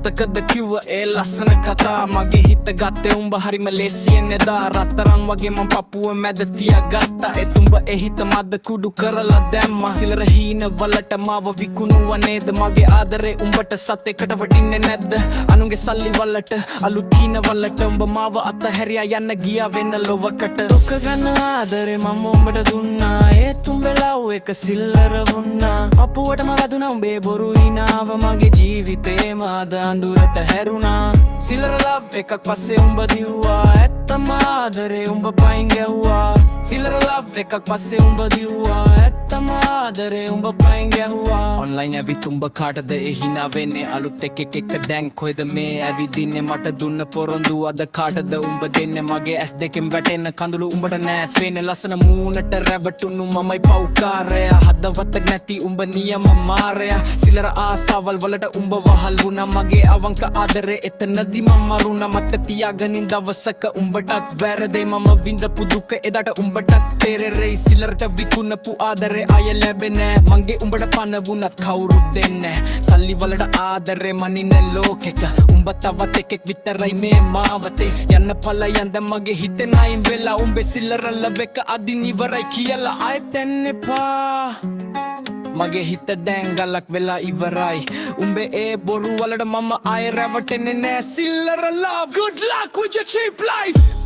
මතකද කිව්ව ඒ ලස්සන කතා මගේ හිත ගත්තේ උඹ හරිම ලේසියෙන් එදා රත්තරන් වගේ මං පපුව මැද තියාගත්තා ඒත් උඹ ඒ හිත මද්ද කුඩු කරලා දැම්මා සිලර හීන වලට මාව විකුණුවා නේද මගේ ආදරේ උඹට සතෙකට වටින්නේ නැද්ද අනුන්ගේ සල්ලි වලට අලුත් හීන වලට උඹ මාව අතහැරියා යන්න ගියා වෙන ලොවකට දුක ගන්න ආදරේ මම උඹට දුන්නා ඒත් උඹේ ලව් එක සිල්ලර වුණා අපුවටම වැදුනා උඹේ බොරු හිනාව මගේ ජීවිතේම අද අඳුරට හැරුණා සිල්ලර ලව් එකක් පස්සේ උඹ දිව්වා ඇත්තම ආදරේ උඹ පයින් ගැහුවා සිල්ලර ලව් එකක් පස්සේ උඹ දිව්වා ඇත්තම ආදරේ උඹ පයින් ගැහුවා ඔන්ලයින් ඇවිත් උඹ කාටද ඒ හිනා වෙන්නේ අලුත් එකෙක් එක දැන් කොහෙද මේ ඇවිදින්නේ මට දුන්න පොරොන්දු අද කාටද උඹ දෙන්නේ මගේ ඇස් දෙකෙන් වැටෙන කඳුළු උඹට නෑ පේන්නේ ලස්සන මූණට රැවටුණු මමයි පව්කාරයා හදවතක් නැති උඹ නියම මාරයා සිල්ලර ආසාවල් වලට උඹ වහල් වුණා මගේ අවංක ආදරේ එතනදි මම මරුණා මට තියාගනින් දවසක උඹටත් වැරදේ මම විඳපු දුක එදාට උඹටත් තේරෙයි සිල්ලරට විකුණපු ආදරේ ආය ලැබෙන්නේ මගේ උඹට පන වුණත් කවුරුත් දෙන්නේ සල්ලි වලට ආදරේ මනින්නේ ලෝකෙක උඹ තවත් එකෙක් විතරයි මේ මාවතේ යන්න පලයන්ද මගේ හිතේ නයින් වෙලා උඹේ සිල්ලර ලව් එක අදින් ඉවරයි කියලා ආයෙත් එන්න එපා මගේ හිත දැන් ගලක් වෙලා ඉවරයි උඹේ ඒ බොරු වලට මම ආයෙ රැවටෙන්නේ නෑ සිල්ලර love good luck with your cheap life